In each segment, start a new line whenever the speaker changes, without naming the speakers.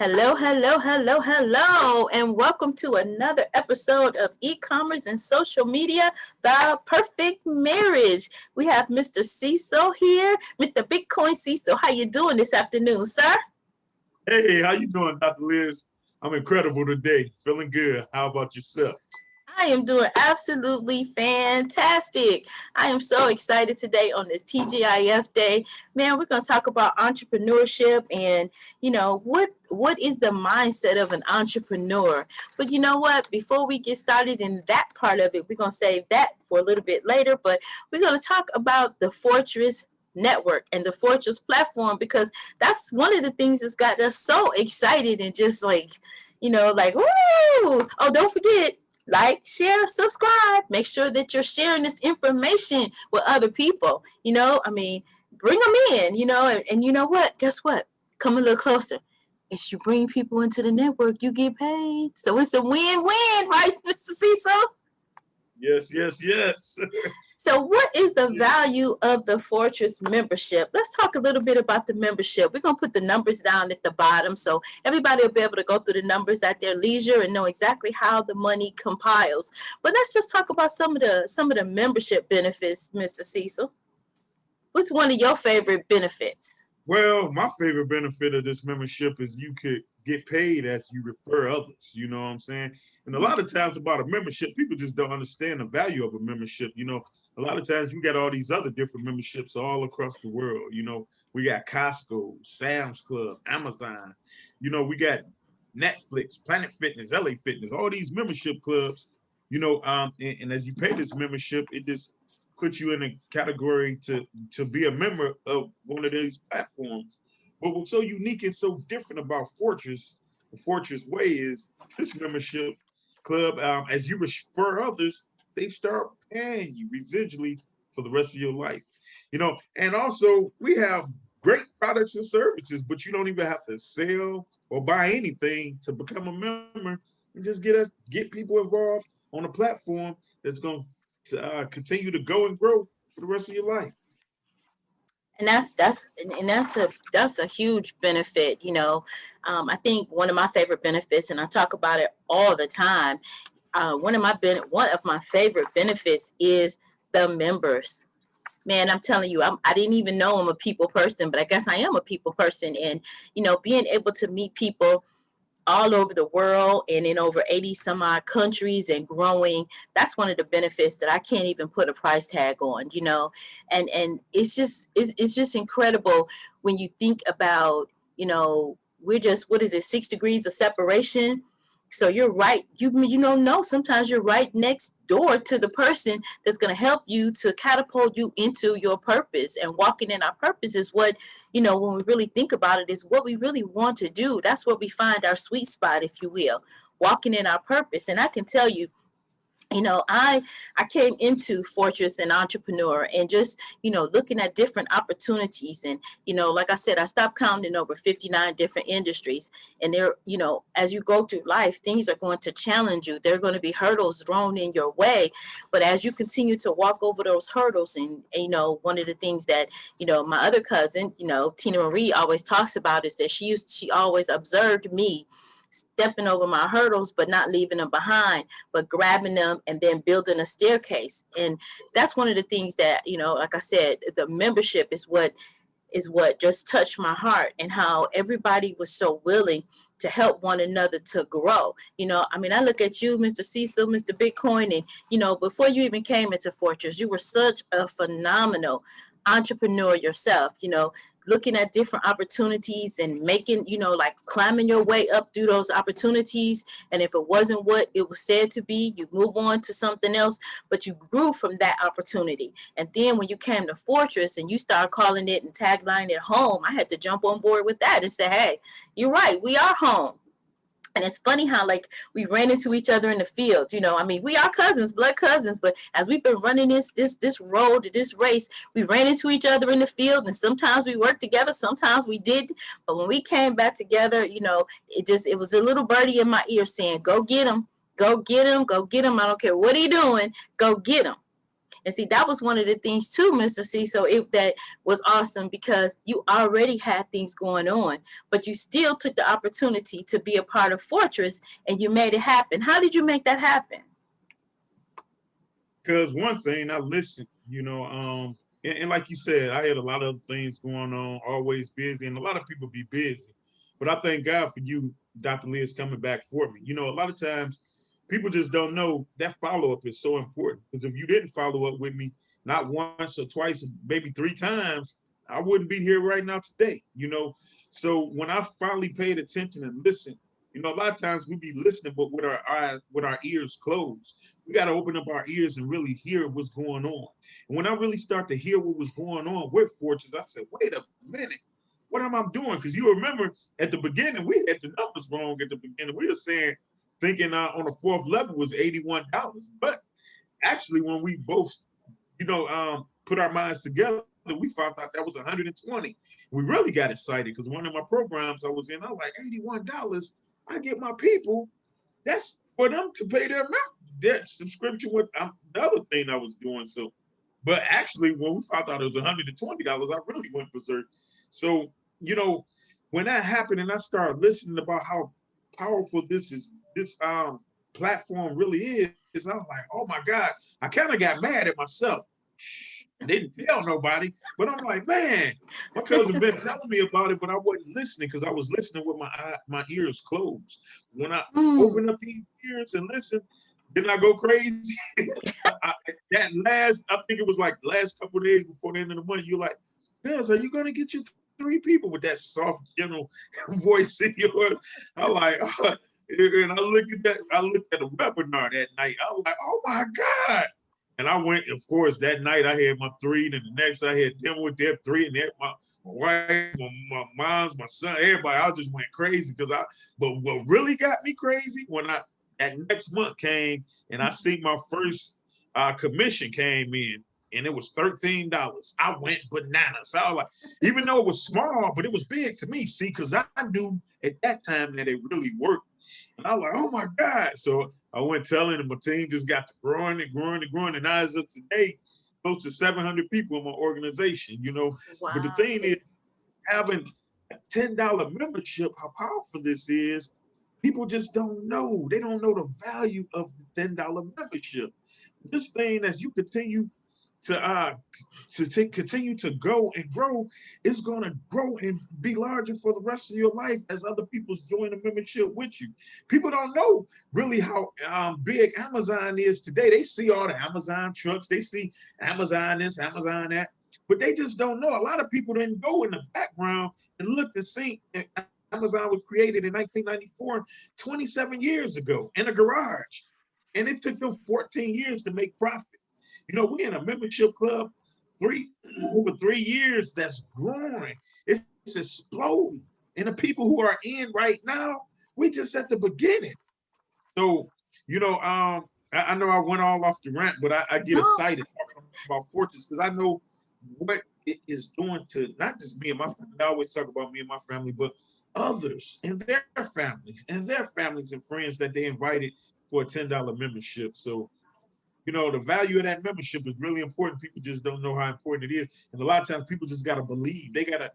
Hello, hello, hello, hello, and welcome to another episode of e-commerce and social media, the perfect marriage. We have Mr. Cecil here, Mr. Bitcoin Cecil. How you doing this afternoon, sir?
Hey, how you doing, Dr. Liz? I'm incredible today. Feeling good. How about yourself?
I am doing absolutely fantastic. I am so excited today on this TGIF day. Man, we're going to talk about entrepreneurship and, what is the mindset of an entrepreneur. But you know what? Before we get started in that part of it, we're going to save that for a little bit later. But we're going to talk about the Fortress network and the Fortress platform because that's one of the things that's got us so excited and just like, woo! Oh, don't forget, like, share, subscribe. Make sure that you're sharing this information with other people. Bring them in, and you know what? Guess what? Come a little closer. If you bring people into the network, you get paid. So it's a win-win, right, Mr. Cecil?
Yes, yes, yes.
So what is the value of the Fortress membership? Let's talk a little bit about the membership. We're going to put the numbers down at the bottom so everybody will be able to go through the numbers at their leisure and know exactly how the money compiles. But let's just talk about some of the membership benefits, Mr. Cecil. What's one of your favorite benefits?
Well, my favorite benefit of this membership is you could get paid as you refer others. You know what I'm saying? And a lot of times about a membership, people just don't understand the value of a membership. A lot of times you got all these other different memberships all across the world. We got Costco, Sam's Club, Amazon. We got Netflix, Planet Fitness, LA Fitness, all these membership clubs. And as you pay this membership, it just put you in a category to be a member of one of these platforms. But what's so unique and so different about Fortress, the Fortress Way, is this membership club. As you refer others, they start paying you residually for the rest of your life. And also we have great products and services, but you don't even have to sell or buy anything to become a member and just get people involved on a platform that's going to continue to go and grow for the rest of your life.
And that's a huge benefit. I think one of my favorite benefits, and I talk about it all the time. One of my favorite benefits is the members. Man, I'm telling you, I didn't even know I'm a people person, but I guess I am a people person. And being able to meet people all over the world and in over 80 some odd countries and growing, that's one of the benefits that I can't even put a price tag on. And it's just incredible when you think about, we're just, what is it, 6 degrees of separation. So you're right. No, sometimes you're right next door to the person that's going to help you to catapult you into your purpose. And walking in our purpose is what, when we really think about it, is what we really want to do. That's where we find our sweet spot, if you will, walking in our purpose. And I can tell you, I came into Fortress an entrepreneur and just, looking at different opportunities. And, like I said, I stopped counting over 59 different industries. And there, as you go through life, things are going to challenge you. There are going to be hurdles thrown in your way. But as you continue to walk over those hurdles, and one of the things that, my other cousin, Tina Marie always talks about is that she always observed me stepping over my hurdles, but not leaving them behind, but grabbing them and then building a staircase. And that's one of the things that, like I said, the membership is what just touched my heart, and how everybody was so willing to help one another to grow. I look at you, Mr. Cecil, Mr. Bitcoin, and, before you even came into Fortress, you were such a phenomenal entrepreneur yourself, looking at different opportunities and making, like climbing your way up through those opportunities. And if it wasn't what it was said to be, you move on to something else, but you grew from that opportunity. And then when you came to Fortress and you started calling it and tagline it home, I had to jump on board with that and say, hey, you're right, we are home. And it's funny how, like, we ran into each other in the field. We are cousins, blood cousins, but as we've been running this road, this race, we ran into each other in the field, and sometimes we worked together, sometimes we did. But when we came back together, it was a little birdie in my ear saying, go get him, go get him, go get him. I don't care what he's doing, go get him. And see, that was one of the things too, Mr. C. So that was awesome because you already had things going on, but you still took the opportunity to be a part of Fortress and you made it happen. How did you make that happen?
Because one thing, I listened, and like you said, I had a lot of other things going on, always busy, and a lot of people be busy. But I thank God for you, Dr. Liz, coming back for me. A lot of times people just don't know that follow-up is so important. Because if you didn't follow up with me, not once or twice, or maybe 3 times, I wouldn't be here right now today. So when I finally paid attention and listened, a lot of times we be listening, but with our eyes, with our ears closed. We got to open up our ears and really hear what's going on. And when I really start to hear what was going on with Fortress, I said, wait a minute, what am I doing? Because you remember at the beginning, we had the numbers wrong at the beginning. We were saying, thinking on the 4th level was $81. But actually, when we both, put our minds together, we found out that was 120. We really got excited because one of my programs I was in, I was like, $81. I get my people. That's for them to pay their subscription with the other thing I was doing. So, but actually, when we found out it was $120, I really went berserk. So, when that happened and I started listening about how powerful this platform really is, I was like, oh my God, I kind of got mad at myself. I didn't tell nobody, but I'm like, man, my cousin been telling me about it, but I wasn't listening because I was listening with my ears closed. When I open up these ears and listen, didn't I go crazy? I think it was like last couple of days before the end of the month, you're like, Des, are you going to get your 3 people with that soft, gentle voice in yours? I'm like, and I looked at the webinar that night. I was like, oh my God. And I went, of course, that night I had my 3, and the next I had them with their 3, and my wife, my mom's, my son, everybody. I just went crazy but what really got me crazy when that next month came and I see my first commission came in, and it was $13. I went bananas. I was like, even though it was small, but it was big to me, see, because I knew at that time that it really worked. And I was like, oh my God. So I went telling them, my team just got to growing and growing and growing. And as of today, close to 700 people in my organization,
Wow.
But the thing is, having a $10 membership, how powerful this is, people just don't know. They don't know the value of the $10 membership. This thing, as you continue to continue to grow and grow, it's going to grow and be larger for the rest of your life as other people join the membership with you. People don't know really how big Amazon is today. They see all the Amazon trucks, they see Amazon this, Amazon that, but they just don't know. A lot of people didn't go in the background and look to see Amazon was created in 1994, 27 years ago in a garage, and it took them 14 years to make profit. We're in a membership club over 3 years that's growing. It's exploding. And the people who are in right now, we just at the beginning. So, I know I went all off the rant, but I get excited talking about Fortress because I know what it is doing to not just me and my family. I always talk about me and my family, but others and their families and friends that they invited for a $10 membership. So, the value of that membership is really important. People just don't know how important it is. And a lot of times people just got to believe. They got to,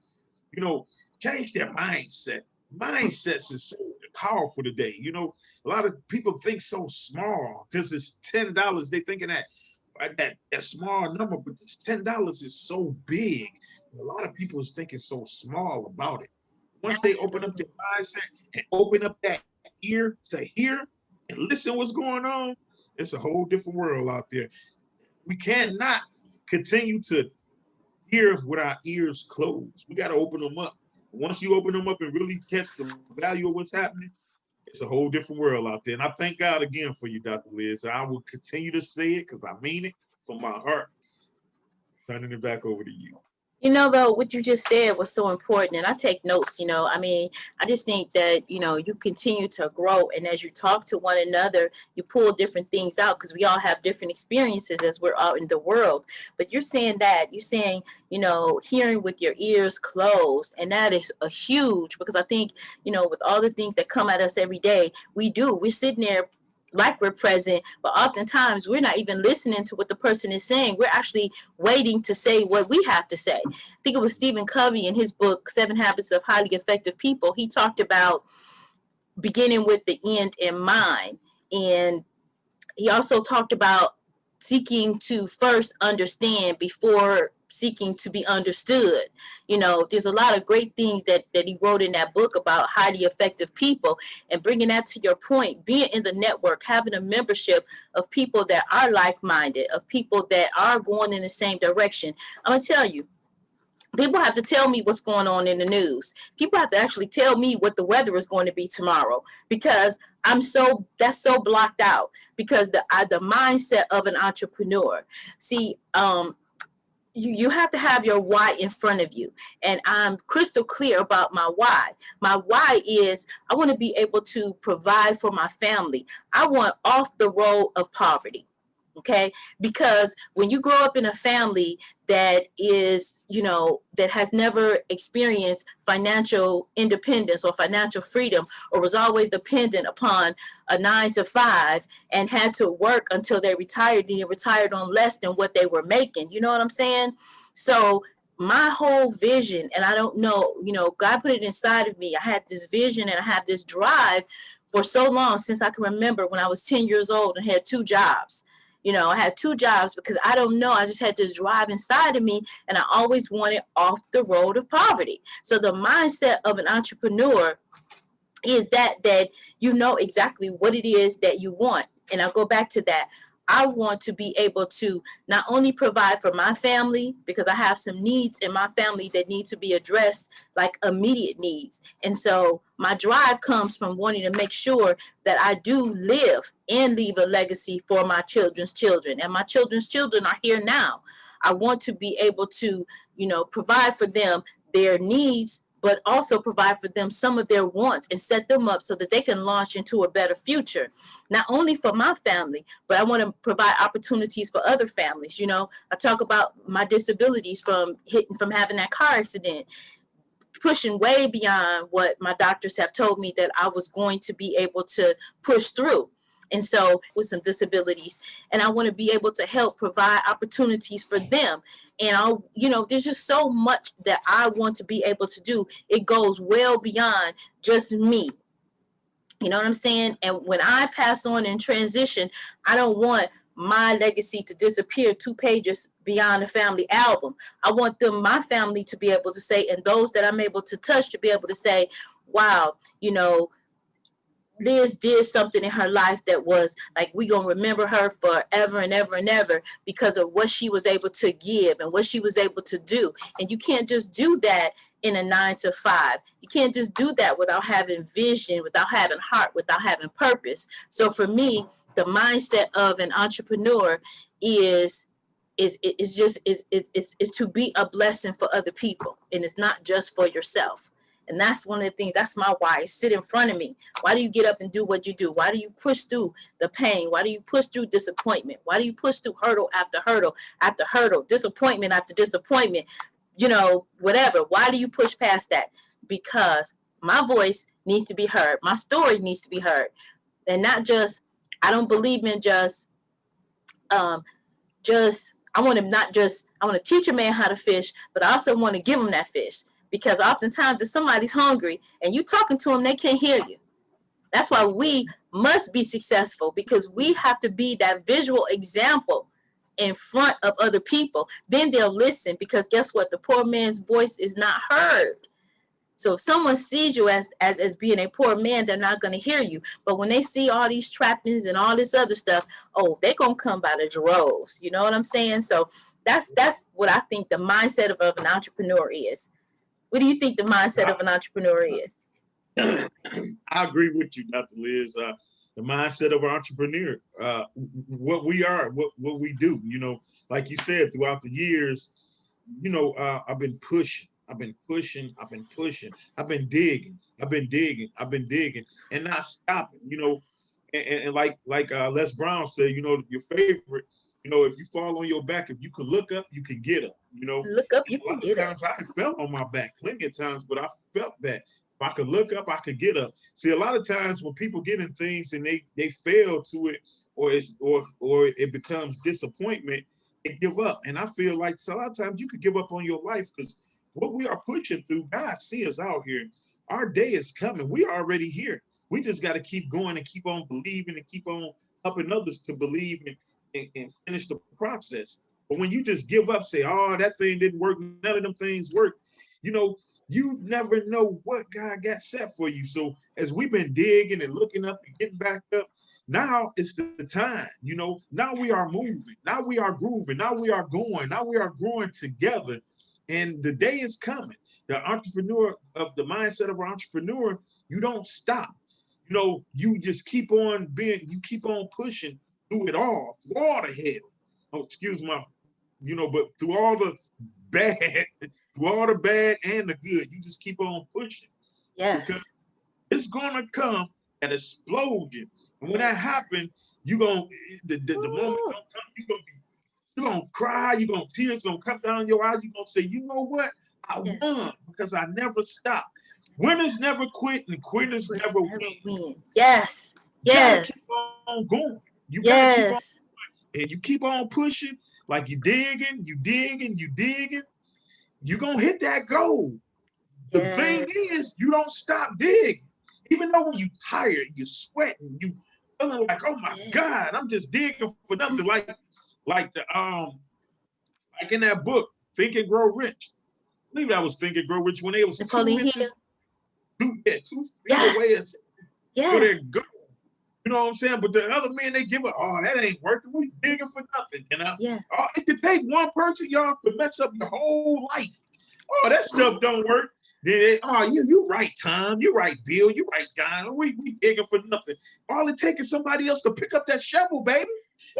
change their mindset. Mindsets is so powerful today. A lot of people think so small because it's $10. They thinking that small number, but this $10 is so big. A lot of people is thinking so small about it. Once they open up their mindset and open up that ear to hear and listen what's going on, it's a whole different world out there. We cannot continue to hear with our ears closed. We got to open them up. Once you open them up and really catch the value of what's happening, it's a whole different world out there. And I thank God again for you, Dr. Liz. I will continue to say it because I mean it from my heart. Turning it back over to you.
Though, what you just said was so important, and I take notes. I just think that, you continue to grow, and as you talk to one another, you pull different things out because we all have different experiences as we're out in the world. But you're saying, hearing with your ears closed, and that is a huge, because I think, with all the things that come at us every day, we're sitting there like we're present, but oftentimes we're not even listening to what the person is saying. We're actually waiting to say what we have to say. I think it was Stephen Covey in his book, 7 Habits of Highly Effective People. He talked about beginning with the end in mind. And he also talked about seeking to first understand before seeking to be understood. There's a lot of great things that he wrote in that book about highly effective people. And bringing that to your point, being in the network, having a membership of people that are like-minded, of people that are going in the same direction. I'm going to tell you, people have to tell me what's going on in the news. People have to actually tell me what the weather is going to be tomorrow, because that's so blocked out, because the mindset of an entrepreneur. See, you have to have your why in front of you. And I'm crystal clear about my why. My why is I want to be able to provide for my family. I want off the road of poverty. Okay, because when you grow up in a family that is, that has never experienced financial independence or financial freedom, or was always dependent upon a 9 to 5 and had to work until they retired, and they retired on less than what they were making. You know what I'm saying? So my whole vision, and I don't know, God put it inside of me. I had this vision and I had this drive for so long, since I can remember, when I was 10 years old and had 2 jobs. I had 2 jobs because I don't know. I just had this drive inside of me, and I always wanted off the road of poverty. So the mindset of an entrepreneur is that you know exactly what it is that you want. And I'll go back to that. I want to be able to not only provide for my family, because I have some needs in my family that need to be addressed, like immediate needs. And so my drive comes from wanting to make sure that I do live and leave a legacy for my children's children. And my children's children are here now. I want to be able to, provide for them their needs, but also provide for them some of their wants and set them up so that they can launch into a better future. Not only for my family, but I want to provide opportunities for other families. I talk about my disabilities from having that car accident, pushing way beyond what my doctors have told me that I was going to be able to push through. And so with some disabilities, and I want to be able to help provide opportunities for them. And there's just so much that I want to be able to do. It goes well beyond just me. You know what I'm saying? And when I pass on and transition, I don't want my legacy to disappear 2 pages beyond the family album. I want my family to be able to say, and those that I'm able to touch to be able to say, wow, Liz did something in her life that was like, we gonna remember her forever and ever and ever because of what she was able to give and what she was able to do. And you can't just do that in a 9 to 5. You can't just do that without having vision, without having heart, without having purpose. So for me, the mindset of an entrepreneur is to be a blessing for other people, and it's not just for yourself. And that's one of the things, that's my why. It's sit in front of me. Why do you get up and do what you do? Why do you push through the pain? Why do you push through disappointment? Why do you push through hurdle after hurdle after hurdle, disappointment after disappointment, whatever? Why do you push past that? Because my voice needs to be heard. My story needs to be heard. And not just, I don't believe in I want to teach a man how to fish, but I also want to give him that fish. Because oftentimes if somebody's hungry and you talking to them, they can't hear you. That's why we must be successful, because we have to be that visual example in front of other people. Then they'll listen, because guess what? The poor man's voice is not heard. So if someone sees you as being a poor man, they're not going to hear you. But when they see all these trappings and all this other stuff, they're going to come by the droves. You know what I'm saying? So that's what I think the mindset of an entrepreneur is. What do you think the mindset of an entrepreneur is?
I agree with you, Dr. Liz. The mindset of an entrepreneur, what we are, what we do, like you said, throughout the years, I've been pushing, I've been digging, and not stopping, and like Les Brown said, your favorite, if you fall on your back, if you could look up, you can get up,
Look up, you
a
can
lot
get
of
up.
times I fell on my back plenty of times, but I felt that If I could look up, I could get up. See, a lot of times when people get in things and they fail to it, or it becomes disappointment, they give up. And I feel like a lot of times you could give up on your life, because what we are pushing through, God see us out here. Our day is coming. We're already here. We just got to keep going and keep on believing and keep on helping others to believe and finish the process. But when you just give up, say, oh, that thing didn't work, none of them things work, you know, you never know what God got set for you. So as we've been digging and looking up and getting back up, now it's the time, you know, now we are moving, now we are grooving, now we are going, now we are growing together. And the day is coming. The entrepreneur, of the mindset of an entrepreneur, you don't stop. You know, you just keep on being, you keep on pushing through it all, through all the hell. Oh, excuse my, you know, but through all the bad, through all the bad and the good, you just keep on pushing. Because
Yes.
it's gonna come an explosion. And when that happens, you gonna the moment
Ooh,
gonna come, you're gonna cry, you're gonna tears gonna come down your eyes, you're gonna say, you know what? I
yes.
won because I never stopped. Winners never quit and quitters
Quitters
never
never
win.
win. Yes.
You gotta keep
Yes.
on going. You gotta keep on,
Yes.
and you keep on pushing, like you digging, you digging, you digging. You're gonna hit that goal. The thing
Yes.
is, you don't stop digging. Even though when you tired, you're sweating, you feeling like, oh my
Yes.
God, I'm just digging for nothing. Like the like in that book, Think and Grow Rich. I believe that was Think and Grow Rich, when it was two
Napoleon Hill.
inches, 2 feet away
Yes.
for
Yes.
their goal. You know what I'm saying? But the other men, they give up. Oh, that ain't working. We digging for nothing. You know?
Yeah.
Oh, it could take one person, y'all, to mess up your whole life. Oh, that stuff don't work. Then oh, you right, Tom. You right, Bill. You right, John. We digging for nothing. All it takes is somebody else to pick up that shovel, baby.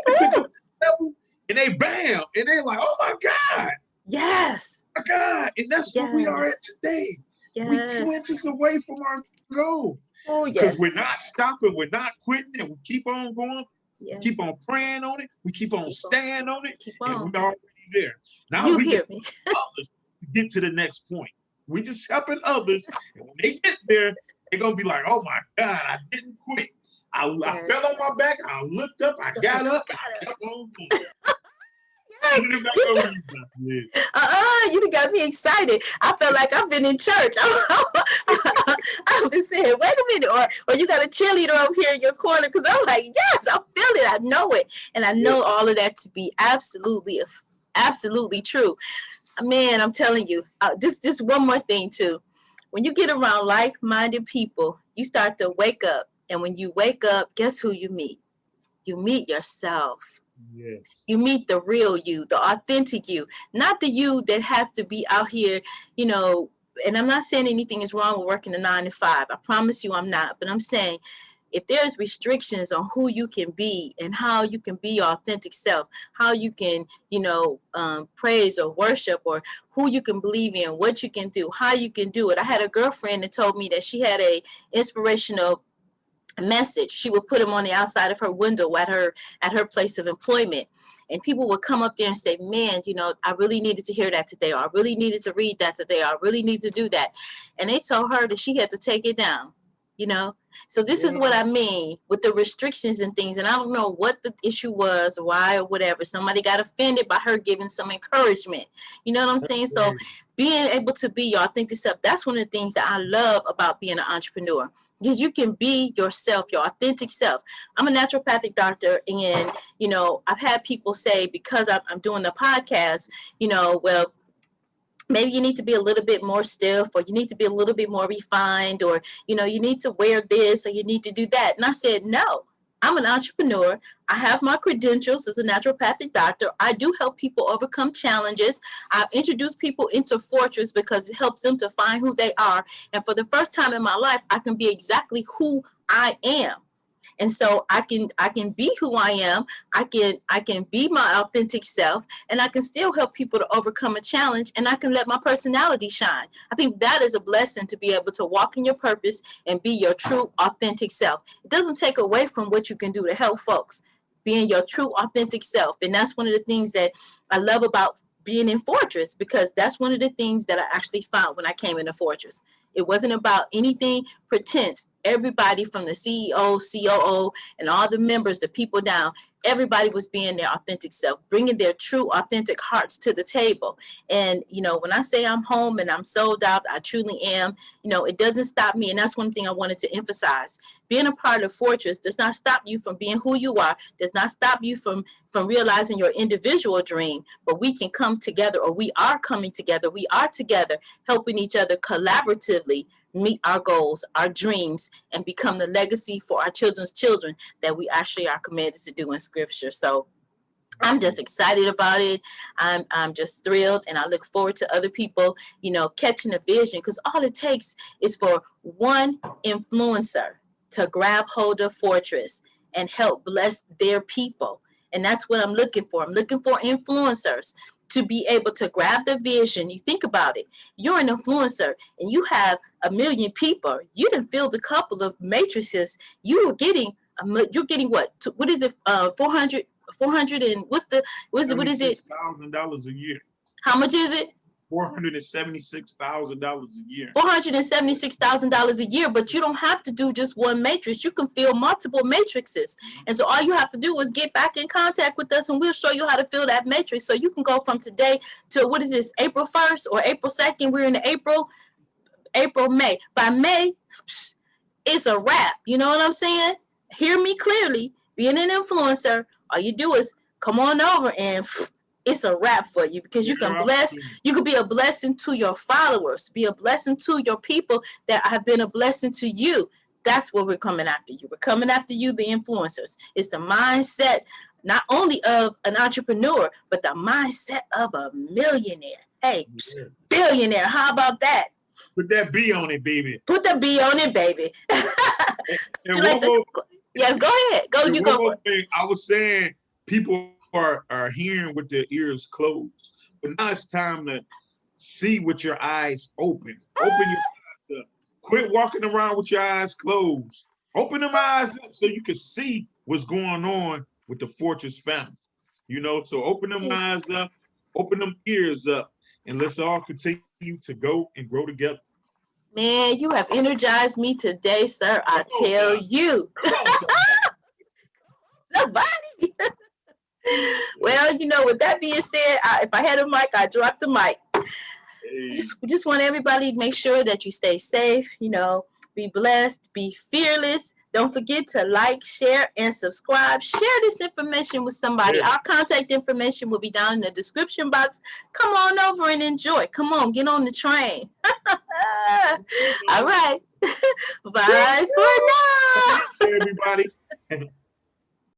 They pick up the shovel and they bam. And they're like, oh my God.
Yes.
My God. And that's where we are
Yes.
at today. We
Yes.
2 inches away from our goal.
Oh,
Because we're
yes.
not stopping, we're not quitting, and we keep on going, we
Yeah.
keep on praying on it, we keep on
Keep on.
staying on it,
Keep
and
on.
we're already there. Now
You
we
hear
just
me.
others to get to the next point. We just helping others, and when they get there, they're gonna be like, "Oh my God, I didn't quit. I
Yes.
fell on my back. I looked up. I got up, and I
Got
kept on going."
Yes.
Turn it back over to you, Dr. Liz.
You done got me excited. I felt like I've been in church. I've been saying, wait a minute, or you got a cheerleader over here in your corner, because I'm like, yes, I feel it. I know it. And I
Yeah.
know all of that to be absolutely true. Man, I'm telling you, just one more thing too. When you get around like-minded people, you start to wake up. And when you wake up, guess who you meet? You meet yourself.
Yes.
You meet the real you, the authentic you, not the you that has to be out here, you know. And I'm not saying anything is wrong with working a 9 to 5. I promise you I'm not. But I'm saying if there's restrictions on who you can be and how you can be your authentic self, how you can, praise or worship, or who you can believe in, what you can do, how you can do it. I had a girlfriend that told me that she had a inspirational message. She would put them on the outside of her window at her place of employment. And people would come up there and say, man, I really needed to hear that today, or I really needed to read that today, or I really need to do that. And they told her that she had to take it down, you know? So this is what
Yeah.
I mean with the restrictions and things. And I don't know what the issue was, why, or whatever. Somebody got offended by her giving some encouragement. You know what I'm saying? So
Right.
being able to be your authentic self, that's one of the things that I love about being an entrepreneur. Because you can be yourself, your authentic self. I'm a naturopathic doctor, and I've had people say, because I'm doing the podcast, well, maybe you need to be a little bit more stiff, or you need to be a little bit more refined, or you need to wear this, or you need to do that. And I said, no. I'm an entrepreneur. I have my credentials as a naturopathic doctor. I do help people overcome challenges. I introduce people into Fortress because it helps them to find who they are. And for the first time in my life, I can be exactly who I am. And so I can be who I am. I can be my authentic self, and I can still help people to overcome a challenge, and I can let my personality shine. I think that is a blessing, to be able to walk in your purpose and be your true authentic self. It doesn't take away from what you can do to help folks, being your true authentic self. And that's one of the things that I love about being in Fortress, because that's one of the things that I actually found when I came into Fortress. It wasn't about anything pretense. Everybody from the CEO, COO, and all the members, the people down, everybody was being their authentic self, bringing their true, authentic hearts to the table. And, when I say I'm home and I'm sold out, I truly am. It doesn't stop me. And that's one thing I wanted to emphasize. Being a part of Fortress does not stop you from being who you are, does not stop you from realizing your individual dream, but we can come together, or we are coming together. We are together helping each other collaboratively meet our goals, our dreams, and become the legacy for our children's children that we actually are committed to do in scripture. So I'm just excited about it. I'm just thrilled, and I look forward to other people, catching the vision, because all it takes is for one influencer to grab hold of Fortress and help bless their people. And that's what I'm looking for. I'm looking for influencers to be able to grab the vision. You think about it. You're an influencer and you have 1 million people. You done filled a couple of matrices. You're getting what? What is it? 400 and what is it?
$76,000 a year.
How much is it?
$476,000 a year.
$476,000 a year, but you don't have to do just one matrix. You can fill multiple matrices. And so all you have to do is get back in contact with us, and we'll show you how to fill that matrix. So you can go from today to, what is this, April 1st or April 2nd? We're in April, May. By May, it's a wrap. You know what I'm saying? Hear me clearly. Being an influencer, all you do is come on over and it's a wrap for you, because you can be a blessing to your followers, be a blessing to your people that have been a blessing to you. That's what we're coming after you. We're coming after you, the influencers. It's the mindset, not only of an entrepreneur, but the mindset of a millionaire. Hey, billionaire. How about that?
Put that B on it, baby.
Put the B on it, baby. Yes, go ahead. You go for it.
I was saying people are hearing with their ears closed, but now it's time to see with your eyes open. Open your eyes up. Quit walking around with your eyes closed. Open them eyes up so you can see what's going on with the Fortress family. So open them eyes up, open them ears up, and let's all continue to go and grow together.
Man, you have energized me today, sir. I tell you. Somebody. Well, with that being said, if I had a mic, I'd drop the mic. Hey. Just want everybody to make sure that you stay safe, be blessed, be fearless. Don't forget to like, share, and subscribe. Share this information with somebody. Yeah. Our contact information will be down in the description box. Come on over and enjoy. Come on, get on the train. All right. Bye for now.
Everybody.